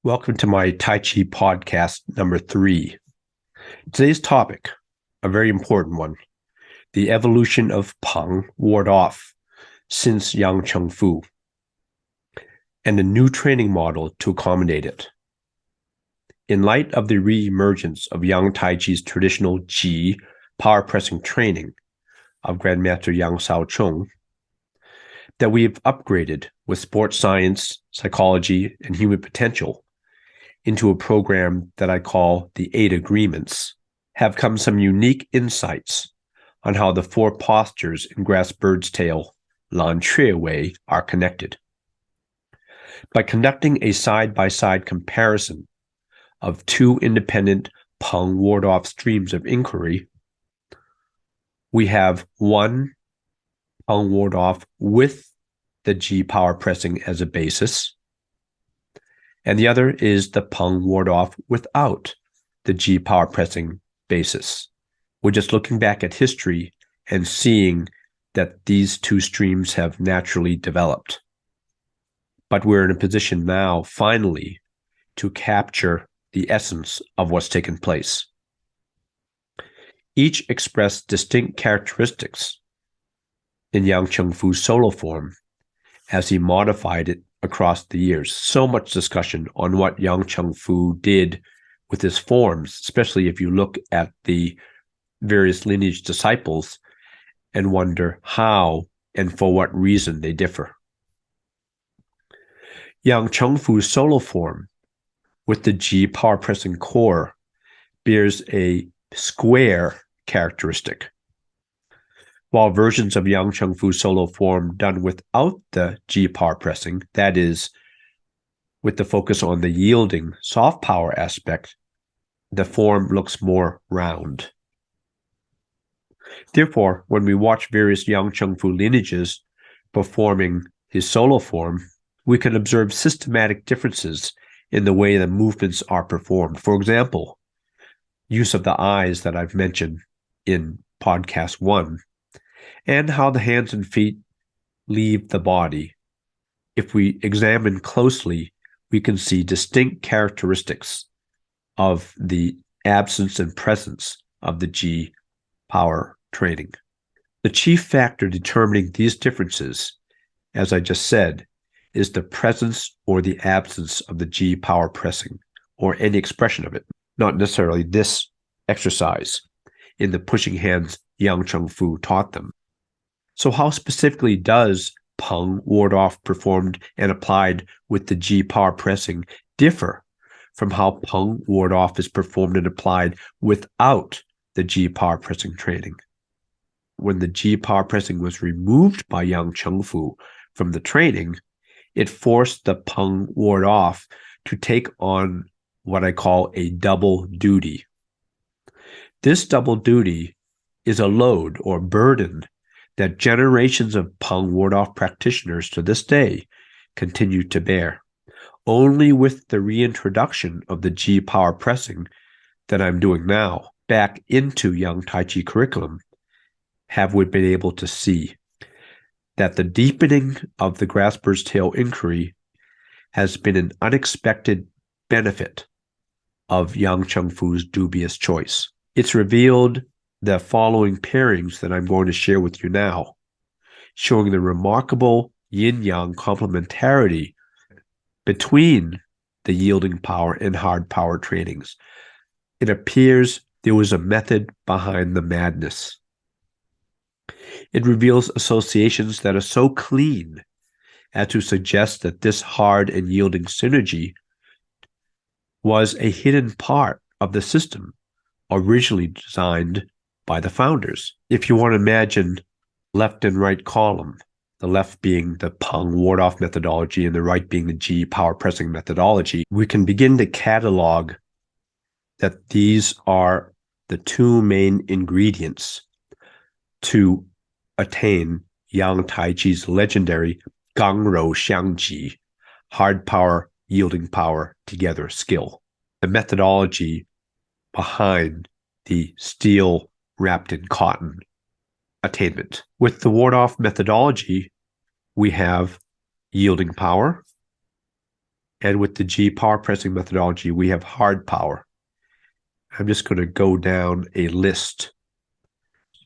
Welcome to my Tai Chi podcast number 3. Today's topic, a very important one, the evolution of Peng ward off since Yang Cheng Fu, and a new training model to accommodate it. In light of the re-emergence of Yang Tai Chi's traditional Ji power pressing training of Grandmaster Yang Shaochong, that we have upgraded with sports science, psychology, and human potential into a program that I call the 8 Agreements, have come some unique insights on how the 4 postures in Grass Bird's Tail, Lan Chui Wei, are connected. By conducting a side-by-side comparison of 2 independent Peng ward-off streams of inquiry, we have one Peng ward-off with the Ji power pressing as a basis, and the other is the Peng ward-off without the Ji power pressing basis. We're just looking back at history and seeing that these 2 streams have naturally developed. But we're in a position now, finally, to capture the essence of what's taken place. Each express distinct characteristics in Yang Cheng Fu's solo form as he modified it across the years. So much discussion on what Yang Cheng Fu did with his forms, especially if you look at the various lineage disciples and wonder how and for what reason they differ. Yang Cheng Fu's solo form with the Ji power pressing core bears a square characteristic, while versions of Yang Cheng Fu's solo form done without the Ji power pressing, that is, with the focus on the yielding soft power aspect, the form looks more round. Therefore, when we watch various Yang Cheng Fu lineages performing his solo form, we can observe systematic differences in the way the movements are performed. For example, use of the eyes that I've mentioned in podcast 1, and how the hands and feet leave the body. If we examine closely, we can see distinct characteristics of the absence and presence of the Ji power training. The chief factor determining these differences, as I just said, is the presence or the absence of the Ji power pressing, or any expression of it, not necessarily this exercise in the pushing hands Yang Cheng Fu taught them. So how specifically does Peng ward-off performed and applied with the Ji power pressing differ from how Peng ward-off is performed and applied without the Ji power pressing training? When the Ji power pressing was removed by Yang Cheng Fu from the training, it forced the Peng ward-off to take on what I call a double duty. This double duty is a load or burden that generations of Peng ward-off practitioners to this day continue to bear. Only with the reintroduction of the Ji power pressing that I'm doing now back into Yang Tai Chi curriculum have we been able to see that the deepening of the Grass Bird's Tail inquiry has been an unexpected benefit of Yang Cheng Fu's dubious choice. It's revealed the following pairings that I'm going to share with you now, showing the remarkable yin-yang complementarity between the yielding power and hard power trainings. It appears there was a method behind the madness. It reveals associations that are so clean as to suggest that this hard and yielding synergy was a hidden part of the system originally designed by the founders. If you want to imagine left and right column, the left being the Peng ward-off methodology and the right being the Ji power pressing methodology, we can begin to catalog that these are the 2 main ingredients to attain Yang Tai Chi's legendary Gang Rou Xiang Ji, hard power, yielding power together skill. The methodology behind the steel wrapped in cotton attainment. With the ward-off methodology, we have yielding power And with the G power pressing methodology, we have hard power. I'm just going to go down a list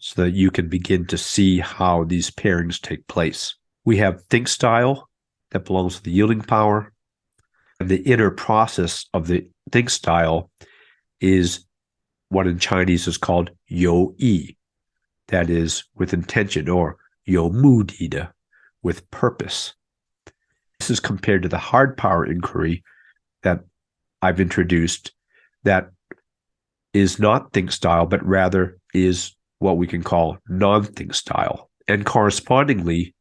so that you can begin to see how these pairings take place. We have think style that belongs to the yielding power. And the inner process of the think style is what in Chinese is called you yi, that is with intention, or you mu di de, with purpose. This is compared to the hard power inquiry that I've introduced, that is not think style, but rather is what we can call non-think style. And correspondingly,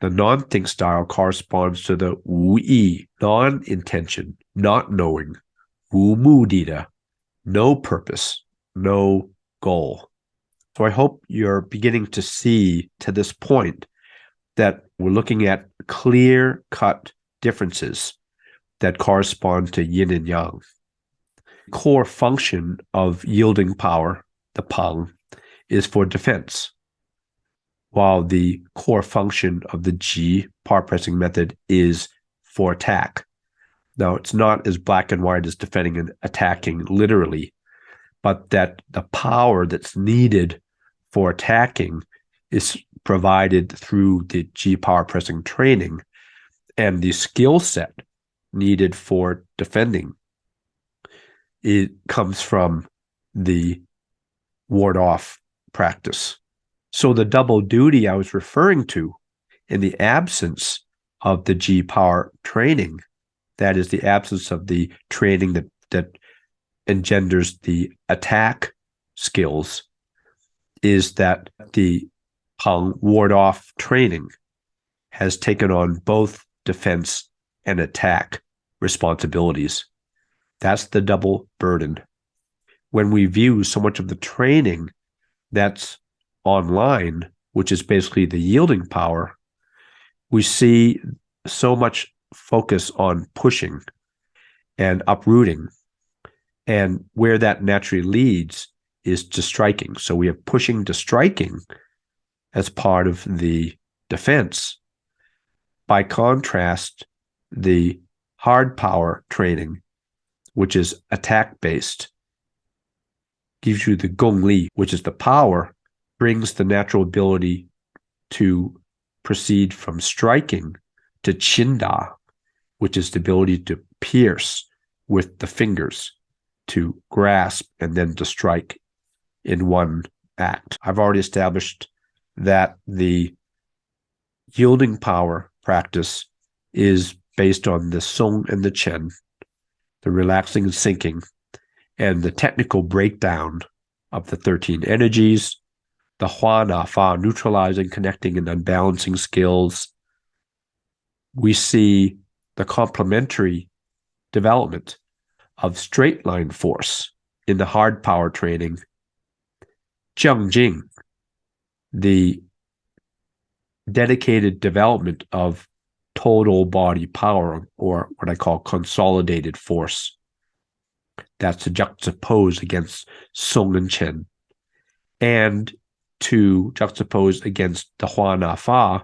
the non-think style corresponds to the wu yi, non-intention, not knowing, wu mu di de, no purpose, no goal. So I hope you're beginning to see to this point that we're looking at clear-cut differences that correspond to yin and yang. Core function of yielding power, the Peng, is for defense, while the core function of the G power pressing method is for attack. Now, it's not as black and white as defending and attacking literally, but that the power that's needed for attacking is provided through the G power pressing training, and the skill set needed for defending, it comes from the ward off practice. So the double duty I was referring to in the absence of the G power training, that is the absence of the training that engenders the attack skills, is that the Peng ward off training has taken on both defense and attack responsibilities. That's the double burden. When we view so much of the training that's online, which is basically the yielding power, we see so much focus on pushing and uprooting. And where that naturally leads is to striking. So we have pushing to striking as part of the defense. By contrast, the hard power training, which is attack-based, gives you the gong li, which is the power, brings the natural ability to proceed from striking to qin da, which is the ability to pierce with the fingers, to grasp and then to strike in one act. I've already established that the yielding power practice is based on the song and the chen, the relaxing and sinking, and the technical breakdown of the 13 energies, the hua na fa, neutralizing, connecting, and unbalancing skills. We see the complementary development of straight line force in the hard power training, Zheng Jing, the dedicated development of total body power, or what I call consolidated force, that's juxtaposed against Song and Chen, and to juxtapose against the Hua Na Fa,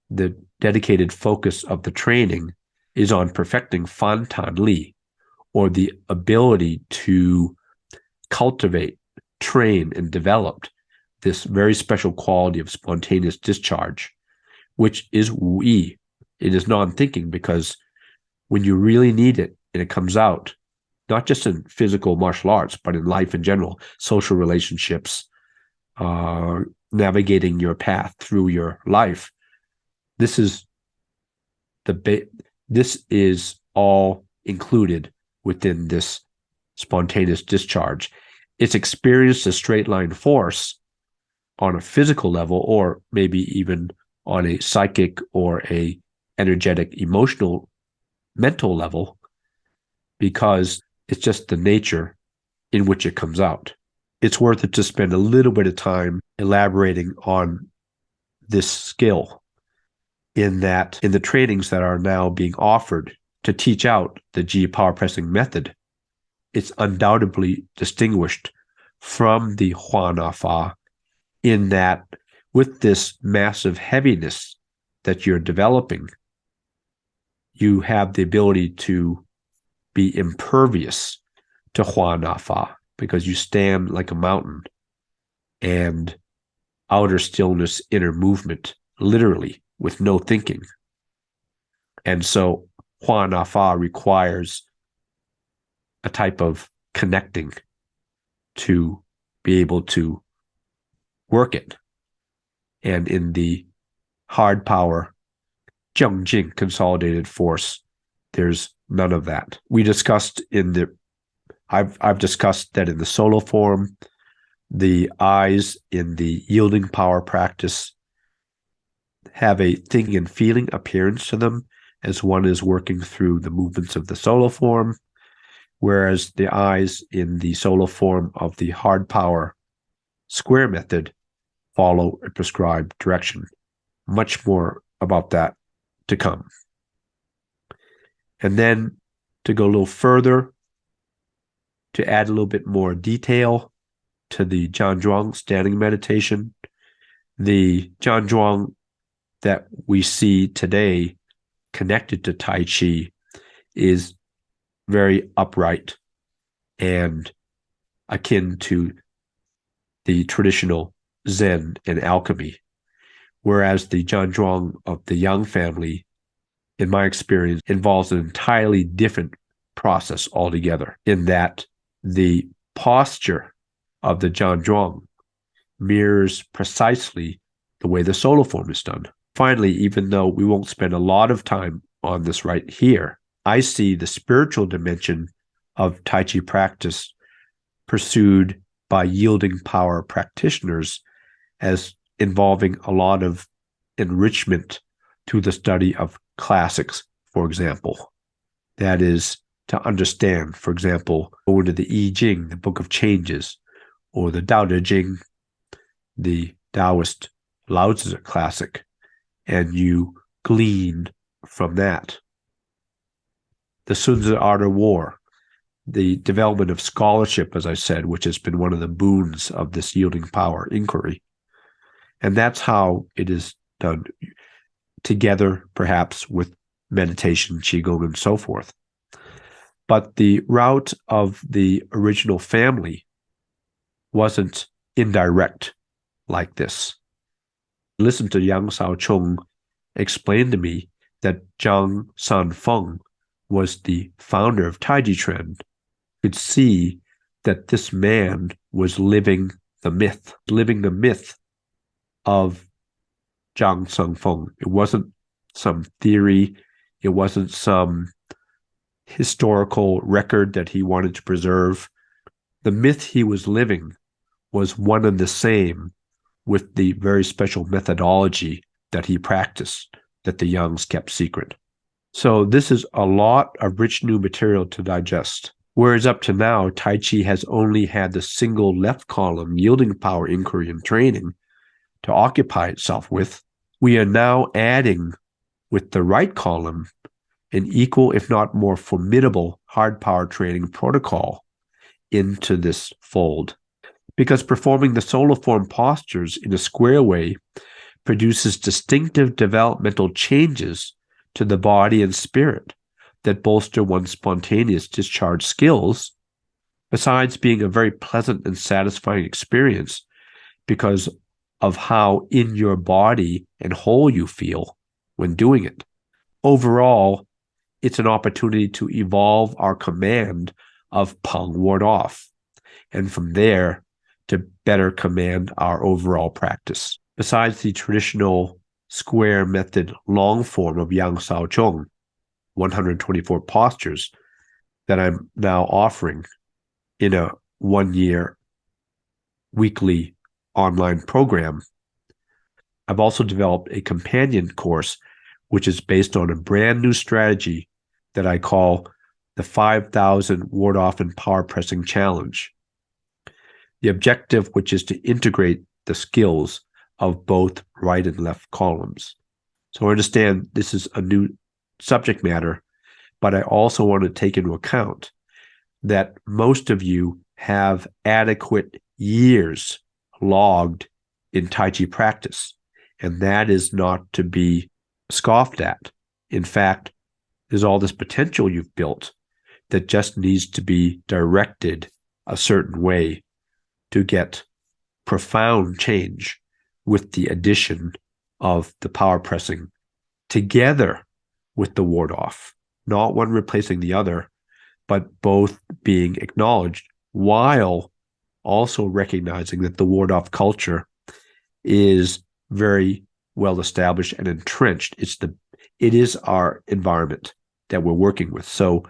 the dedicated focus of the training is on perfecting Fan Tan Li, or the ability to cultivate, train, and develop this very special quality of spontaneous discharge, which is Wu Yi. It is non-thinking, because when you really need it and it comes out, not just in physical martial arts, but in life in general, social relationships, navigating your path through your life, this is this is all included within this spontaneous discharge. It's experienced as straight line force on a physical level, or maybe even on a psychic or a energetic, emotional, mental level, because it's just the nature in which it comes out. It's worth it to spend a little bit of time elaborating on this skill, in that in the trainings that are now being offered to teach out the G power pressing method, it's undoubtedly distinguished from the Hua Na Fa, in that with this massive heaviness that you're developing, you have the ability to be impervious to Hua Na Fa because you stand like a mountain and outer stillness, inner movement, literally with no thinking. And so Hua Na Fa requires a type of connecting to be able to work it. And in the hard power, Zheng Jing consolidated force, there's none of that. I've discussed that in the solo form, the eyes in the yielding power practice have a thinking and feeling appearance to them as one is working through the movements of the solo form, whereas the eyes in the solo form of the hard power square method follow a prescribed direction. Much more about that to come. And then to go a little further, to add a little bit more detail to the Jianzhuang standing meditation, the Jianzhuang that we see today connected to Tai Chi is very upright and akin to the traditional Zen and alchemy, whereas the Jianzhuang of the Yang family, in my experience, involves an entirely different process altogether, in that the posture of the Jianzhuang mirrors precisely the way the solo form is done. Finally, even though we won't spend a lot of time on this right here, I see the spiritual dimension of Tai Chi practice pursued by yielding power practitioners as involving a lot of enrichment to the study of classics, for example. That is to understand, for example, go into the I Ching, the Book of Changes, or the Tao Te Ching, the Taoist Lao Tzu classic, and you glean from that. The Sun Tzu Art of War, the development of scholarship, as I said, which has been one of the boons of this yielding power inquiry. And that's how it is done, together perhaps with meditation, Qigong, and so forth. But the route of the original family wasn't indirect like this. Listen to Yang Shaochong explain to me that Zhang Sanfeng was the founder of Taiji Chuan, could see that this man was living the myth of Zhang Sanfeng. It wasn't some theory. It wasn't some historical record that he wanted to preserve. The myth he was living was one and the same with the very special methodology that he practiced that the Yangs kept secret. So this is a lot of rich new material to digest. Whereas up to now, Tai Chi has only had the single left column yielding power inquiry and training to occupy itself with. We are now adding with the right column an equal, if not more formidable, hard power training protocol into this fold. Because performing the solo form postures in a square way produces distinctive developmental changes to the body and spirit that bolster one's spontaneous discharge skills, besides being a very pleasant and satisfying experience because of how in your body and whole you feel when doing it. Overall, it's an opportunity to evolve our command of Peng ward off, and from there to better command our overall practice. Besides the traditional square method long form of Yang Shaochong, 124 postures that I'm now offering in a 1-year weekly online program, I've also developed a companion course which is based on a brand new strategy that I call the 5,000 Ward Off and Power Pressing Challenge. The objective, which is to integrate the skills of both right and left columns. So I understand this is a new subject matter, but I also want to take into account that most of you have adequate years logged in Tai Chi practice, and that is not to be scoffed at. In fact, There's all this potential you've built that just needs to be directed a certain way to get profound change with the addition of the power pressing together with the ward off, not one replacing the other, but both being acknowledged while also recognizing that the ward off culture is very well established and entrenched. It is our environment that we're working with. So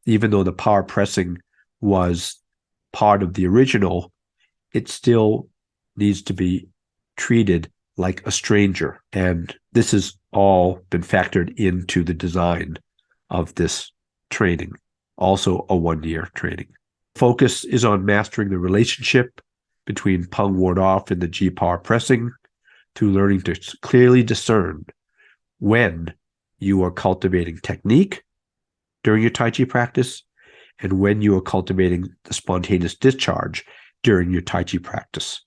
even though the power pressing was part of the original, it still needs to be treated like a stranger. And this has all been factored into the design of this training, also a 1-year training. Focus is on mastering the relationship between Peng ward off and the G power pressing through learning to clearly discern when you are cultivating technique during your Tai Chi practice and when you are cultivating the spontaneous discharge during your Tai Chi practice.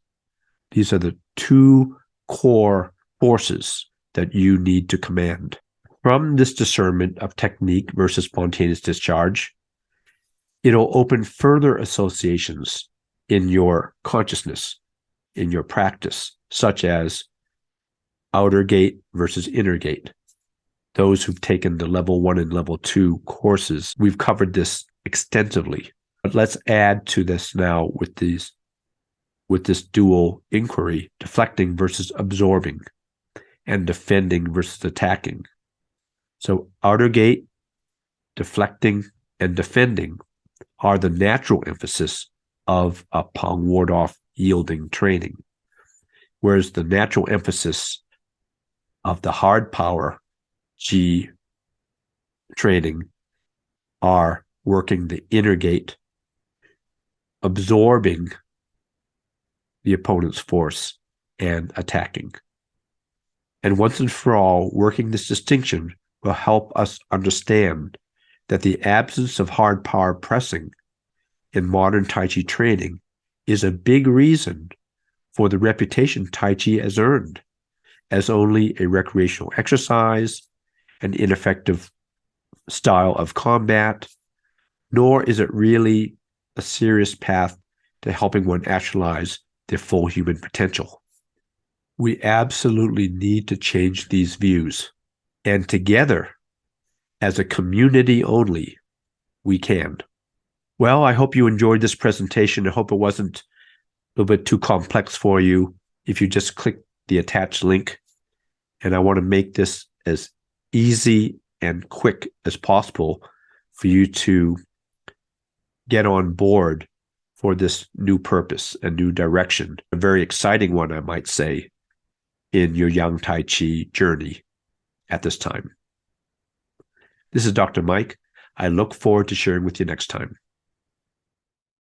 These are the two core forces that you need to command. From this discernment of technique versus spontaneous discharge, it'll open further associations in your consciousness, in your practice, such as outer gate versus inner gate. Those who've taken the level 1 and level 2 courses, we've covered this extensively. But let's add to this now with this dual inquiry, deflecting versus absorbing, and defending versus attacking. So outer gate, deflecting, and defending are the natural emphasis of a Peng ward off yielding training, whereas the natural emphasis of the hard power G training are working the inner gate, absorbing the opponent's force and attacking. And once and for all, working this distinction will help us understand that the absence of hard power pressing in modern Tai Chi training is a big reason for the reputation Tai Chi has earned as only a recreational exercise, an ineffective style of combat, nor is it really a serious path to helping one actualize their full human potential. We absolutely need to change these views, and together, as a community only, we can. Well, I hope you enjoyed this presentation. I hope it wasn't a little bit too complex for you if you just click the attached link. And I want to make this as easy and quick as possible for you to get on board for this new purpose and new direction. A very exciting one, I might say, in your Yang Tai Chi journey at this time. This is Dr. Mike. I look forward to sharing with you next time.